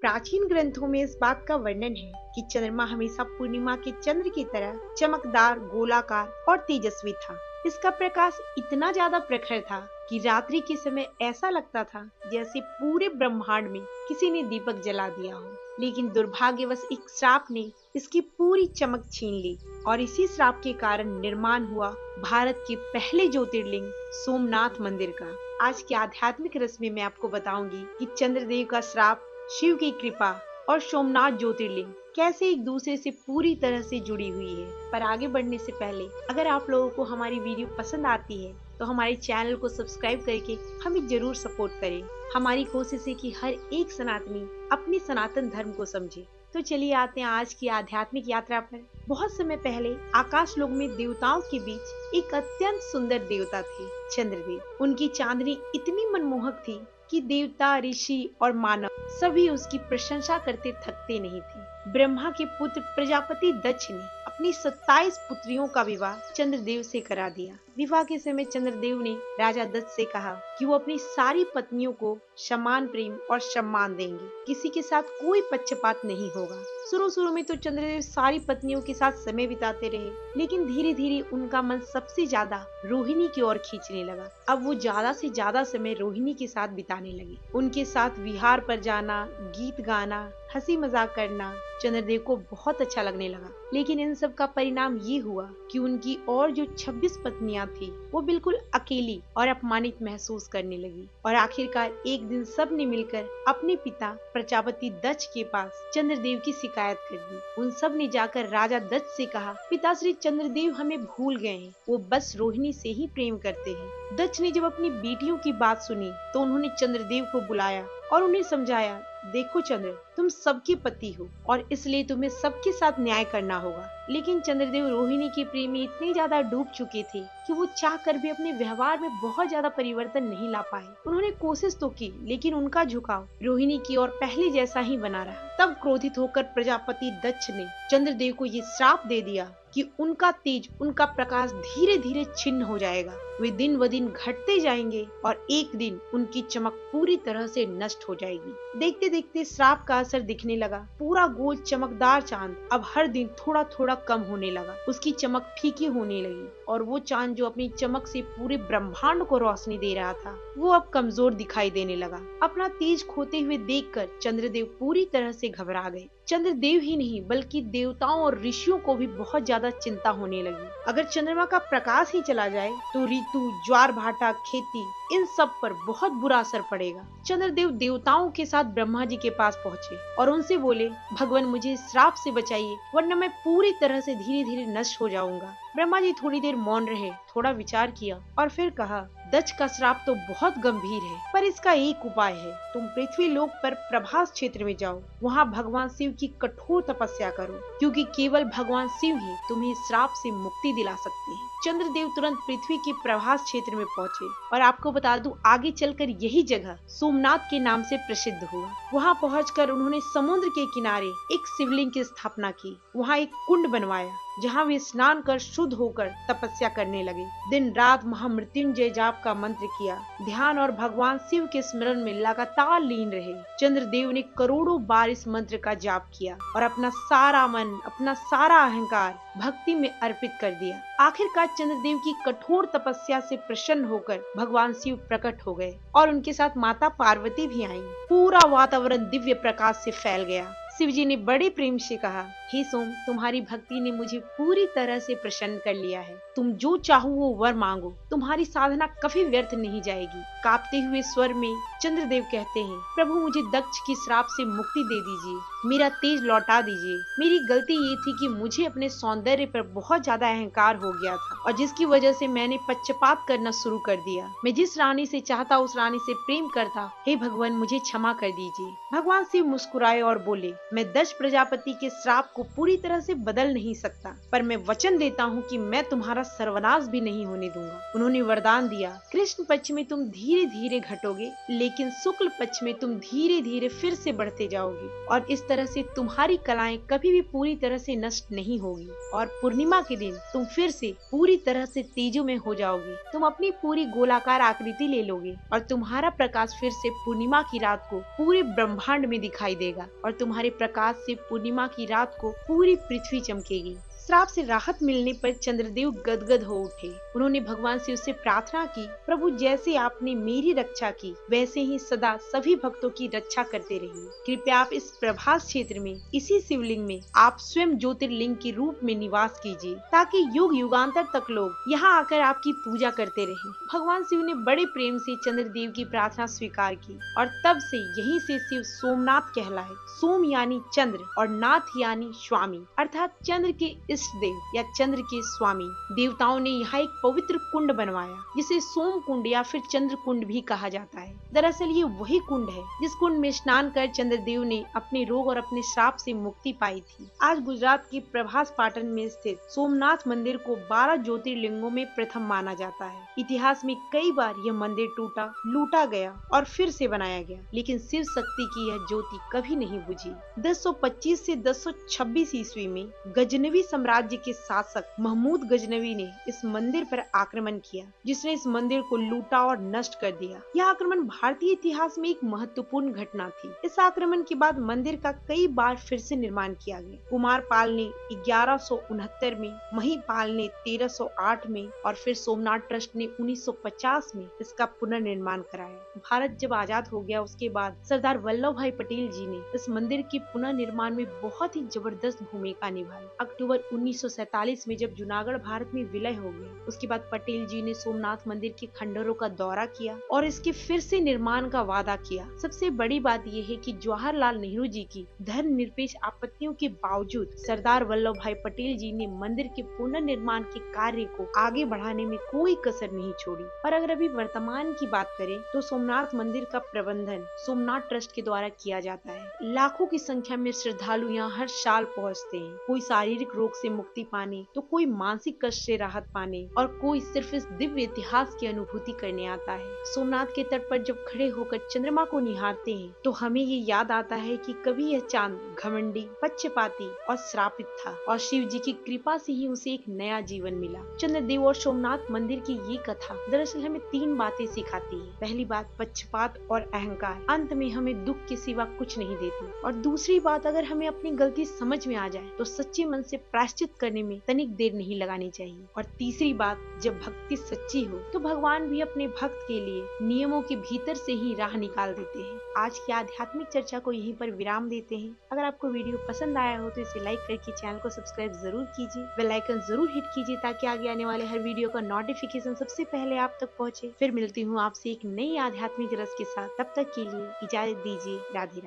प्राचीन ग्रंथों में इस बात का वर्णन है कि चंद्रमा हमेशा पूर्णिमा के चंद्र की तरह चमकदार, गोलाकार और तेजस्वी था। इसका प्रकाश इतना ज्यादा प्रखर था कि रात्रि के समय ऐसा लगता था जैसे पूरे ब्रह्मांड में किसी ने दीपक जला दिया हो। लेकिन दुर्भाग्यवश एक श्राप ने इसकी पूरी चमक छीन ली और इसी श्राप के कारण निर्माण हुआ भारत के पहले ज्योतिर्लिंग सोमनाथ मंदिर का। आज की आध्यात्मिक रस में मैं आपको बताऊंगी कि चंद्रदेव का श्राप, शिव की कृपा और सोमनाथ ज्योतिर्लिंग कैसे एक दूसरे से पूरी तरह से जुड़ी हुई है। पर आगे बढ़ने से पहले अगर आप लोगों को हमारी वीडियो पसंद आती है तो हमारे चैनल को सब्सक्राइब करके हमें जरूर सपोर्ट करें। हमारी कोशिश है कि हर एक सनातनी अपने सनातन धर्म को समझे। तो चलिए आते हैं आज की आध्यात्मिक यात्रा पर। बहुत समय पहले आकाश लोक में देवताओं के बीच एक अत्यंत सुंदर देवता थे, चंद्रदेव। उनकी चांदनी इतनी मनमोहक थी कि देवता, ऋषि और मानव सभी उसकी प्रशंसा करते थकते नहीं थे। ब्रह्मा के पुत्र प्रजापति दक्ष ने अपनी 27 पुत्रियों का विवाह चंद्रदेव से करा दिया। विवाह के समय चंद्रदेव ने राजा दत्त से कहा कि वो अपनी सारी पत्नियों को समान प्रेम और सम्मान देंगे, किसी के साथ कोई पक्षपात नहीं होगा। शुरू में तो चंद्रदेव सारी पत्नियों के साथ समय बिताते रहे, लेकिन धीरे धीरे उनका मन सबसे ज्यादा रोहिणी की ओर खींचने लगा। अब वो ज्यादा से ज्यादा समय रोहिणी के साथ बिताने लगे। उनके साथ विहार पर जाना, गीत गाना, हंसी मजाक करना चंद्रदेव को बहुत अच्छा लगने लगा। लेकिन इन सब का परिणाम ये हुआ कि उनकी और जो 26 पत्नियां थी वो बिल्कुल अकेली और अपमानित महसूस करने लगी। और आखिरकार एक दिन सब ने मिलकर अपने पिता प्रजापति दक्ष के पास चंद्रदेव की शिकायत कर दी। उन सब ने जाकर राजा दक्ष से कहा, पिताश्री चंद्रदेव हमें भूल गए हैं, वो बस रोहिणी से ही प्रेम करते हैं। दक्ष ने जब अपनी बेटियों की बात सुनी तो उन्होंने चंद्रदेव को बुलाया और उन्हें समझाया, देखो चंद्र, तुम सबके पति हो और इसलिए तुम्हें सबके साथ न्याय करना होगा। लेकिन चंद्रदेव रोहिणी के प्रेम में इतने ज्यादा डूब चुके थे कि वो चाह कर भी अपने व्यवहार में बहुत ज्यादा परिवर्तन नहीं ला पाए। उन्होंने कोशिश तो की, लेकिन उनका झुकाव रोहिणी की ओर पहले जैसा ही बना रहा। तब क्रोधित होकर प्रजापति दक्ष ने चंद्रदेव को ये श्राप दे दिया कि उनका तेज, उनका प्रकाश धीरे धीरे छिन्न हो जाएगा। वे दिन व दिन घटते जाएंगे और एक दिन उनकी चमक पूरी तरह से नष्ट हो जाएगी। देखते देखते श्राप का असर दिखने लगा। पूरा गोल चमकदार चांद अब हर दिन थोड़ा थोड़ा कम होने लगा। उसकी चमक फीकी होने लगी और वो चांद जो अपनी चमक से पूरे ब्रह्मांड को रोशनी दे रहा था वो अब कमजोर दिखाई देने लगा। अपना तेज खोते हुए देखकर चंद्रदेव पूरी तरह से घबरा गए। चंद्रदेव ही नहीं बल्कि देवताओं और ऋषियों को भी बहुत ज्यादा चिंता होने लगी। अगर चंद्रमा का प्रकाश ही चला जाए तो ऋतु, ज्वार भाटा, खेती, इन सब पर बहुत बुरा असर पड़ेगा। चंद्रदेव देवताओं के साथ ब्रह्मा जी के पास पहुँचे और उनसे बोले, भगवान मुझे इस श्राप से बचाइए वरना मैं पूरी तरह से धीरे धीरे नष्ट हो जाऊंगा। ब्रह्मा जी थोड़ी देर मौन रहे, थोड़ा विचार किया और फिर कहा, दक्ष का श्राप तो बहुत गंभीर है, पर इसका एक उपाय है। तुम पृथ्वी लोक पर प्रभास क्षेत्र में जाओ, वहाँ भगवान शिव की कठोर तपस्या करो, क्योंकि केवल भगवान शिव ही तुम्हें इस श्राप से मुक्ति दिला सकते हैं। चंद्रदेव तुरंत पृथ्वी के प्रभास क्षेत्र में पहुँचे और आपको बता दूं, आगे चलकर यही जगह सोमनाथ के नाम से प्रसिद्ध हुआ। वहाँ पहुँचकर उन्होंने समुद्र के किनारे एक शिवलिंग की स्थापना की। वहाँ एक कुंड बनवाया जहाँ वे स्नान कर शुद्ध होकर तपस्या करने लगे। दिन रात महामृत्युंजय जाप का मंत्र किया, ध्यान और भगवान शिव के स्मरण में लगातार लीन रहे। चंद्रदेव ने करोड़ों बार इस मंत्र का जाप किया और अपना सारा मन, अपना सारा अहंकार भक्ति में अर्पित कर दिया। आखिरकार चंद्रदेव की कठोर तपस्या से प्रसन्न होकर भगवान शिव प्रकट हो गए और उनके साथ माता पार्वती भी आईं। पूरा वातावरण दिव्य प्रकाश से फैल गया। शिव जी ने बड़े प्रेम से कहा, हे सोम, तुम्हारी भक्ति ने मुझे पूरी तरह से प्रसन्न कर लिया है। तुम जो चाहो वो वर मांगो, तुम्हारी साधना कभी व्यर्थ नहीं जाएगी। कांपते हुए स्वर में चंद्रदेव कहते हैं, प्रभु मुझे दक्ष की श्राप से मुक्ति दे दीजिए, मेरा तेज लौटा दीजिए। मेरी गलती ये थी कि मुझे अपने सौंदर्य पर बहुत ज्यादा अहंकार हो गया था और जिसकी वजह से मैंने पक्षपात करना शुरू कर दिया। मैं जिस रानी से चाहता उस रानी से प्रेम करता। हे भगवान मुझे क्षमा कर दीजिए। भगवान शिव मुस्कुराए और बोले, मैं दक्ष प्रजापति के श्राप को पूरी तरह से बदल नहीं सकता, पर मैं वचन देता हूँ कि मैं तुम्हारा सर्वनाश भी नहीं होने दूंगा। उन्होंने वरदान दिया, कृष्ण पक्ष में तुम धीरे धीरे घटोगे, लेकिन शुक्ल पक्ष में तुम धीरे धीरे फिर से बढ़ते जाओगे, और इस तरह से तुम्हारी कलाएं कभी भी पूरी तरह से नष्ट नहीं होगी, और पूर्णिमा के दिन तुम फिर से पूरी तरह से तेजो में हो जाओगे। तुम अपनी पूरी गोलाकार आकृति ले लोगे, और तुम्हारा प्रकाश फिर से पूर्णिमा की रात को पूरे ब्रह्मांड में दिखाई देगा, और तुम्हारे प्रकाश से पूर्णिमा की रात को पूरी पृथ्वी चमकेगी। श्राप से राहत मिलने पर चंद्रदेव गदगद हो उठे। उन्होंने भगवान शिव से प्रार्थना की, प्रभु जैसे आपने मेरी रक्षा की, वैसे ही सदा सभी भक्तों की रक्षा करते रहिए। कृपया आप इस प्रभास क्षेत्र में, इसी शिवलिंग में आप स्वयं ज्योतिर्लिंग के रूप में निवास कीजिए, ताकि युग युगांतर तक लोग यहाँ आकर आपकी पूजा करते रहे। भगवान शिव ने बड़े प्रेम से चंद्रदेव की प्रार्थना स्वीकार की, और तब से यहीं से शिव सोमनाथ कहलाए। सोम यानी चंद्र और नाथ यानी स्वामी, अर्थात चंद्र के इष्ट देव या चंद्र के स्वामी। देवताओं ने यहाँ एक पवित्र कुंड बनवाया, जिसे सोम कुंड या फिर चंद्र कुंड भी कहा जाता है। दरअसल ये वही कुंड है जिस कुंड में स्नान कर चंद्रदेव ने अपने रोग और अपने श्राप से मुक्ति पाई थी। आज गुजरात के प्रभास पाटन में स्थित सोमनाथ मंदिर को 12 ज्योतिर्लिंगों में प्रथम माना जाता है। इतिहास में कई बार यह मंदिर टूटा, लूटा गया और फिर से बनाया गया, लेकिन शिव शक्ति की यह ज्योति कभी नहीं बुझी। 1025 से 1026 ईस्वी में गजनवी साम्राज्य के शासक महमूद गजनवी ने इस मंदिर पर आक्रमण किया, जिसने इस मंदिर को लूटा और नष्ट कर दिया। यह आक्रमण भारतीय इतिहास में एक महत्वपूर्ण घटना थी। इस आक्रमण के बाद मंदिर का कई बार फिर से निर्माण किया गया। कुमारपाल ने 1169 में, महिपाल ने 1308 में और फिर सोमनाथ ट्रस्ट ने 1950 में इसका पुनर्निर्माण कराया। भारत जब आजाद हो गया, उसके बाद सरदार वल्लभ भाई पटेल जी ने इस मंदिर के पुनर्निर्माण में बहुत ही जबरदस्त भूमिका निभाई। अक्टूबर 1947 में जब जूनागढ़ भारत में विलय हो गया, उसके बाद पटेल जी ने सोमनाथ मंदिर के खंडरों का दौरा किया और इसके फिर से निर्माण का वादा किया। सबसे बड़ी बात यह है कि जवाहरलाल नेहरू जी की धर्मनिरपेक्ष आपत्तियों के बावजूद सरदार वल्लभ भाई पटेल जी ने मंदिर के पुनर्निर्माण के कार्य को आगे बढ़ाने में कोई कसर नहीं छोड़ी। और अगर अभी वर्तमान की बात करें तो सोमनाथ मंदिर का प्रबंधन सोमनाथ ट्रस्ट के द्वारा किया जाता है। लाखों की संख्या में श्रद्धालु यहाँ हर साल पहुँचते हैं, कोई शारीरिक रोग से मुक्ति पाने, तो कोई मानसिक कष्ट से राहत पाने, और कोई सिर्फ इस दिव्य इतिहास की अनुभूति करने आता है। सोमनाथ के तट पर जब खड़े होकर चंद्रमा को निहारते हैं तो हमें ये याद आता है कि कभी यह चांद घमंडी, पक्षपाती और श्रापित था, और शिव जी की कृपा से ही उसे एक नया जीवन मिला। चंद्रदेव और सोमनाथ मंदिर की ये कथा दरअसल हमें 3 बातें सिखाती है। पहली बात, पक्षपात और अहंकार अंत में हमें दुख के सिवा कुछ नहीं देती। और दूसरी बात, अगर हमें अपनी गलती समझ में आ जाए तो सच्चे मन से प्रायश्चित करने में तनिक देर नहीं लगानी चाहिए। और तीसरी बात, जब भक्ति सच्ची हो तो भगवान भी अपने भक्त के लिए नियमों के भीतर से ही राह निकाल देते हैं। आज की आध्यात्मिक चर्चा को यहीं पर विराम देते हैं। अगर आपको वीडियो पसंद आया हो तो इसे लाइक करके चैनल को सब्सक्राइब जरूर कीजिए, बेल आइकन जरूर हिट कीजिए, ताकि आगे आने वाले हर वीडियो का नोटिफिकेशन सबसे पहले आप तक पहुंचे। फिर मिलती हूँ आपसे एक नई आध्यात्मिक रस के साथ, तब तक के लिए इजाजत दीजिए। राधे राधे।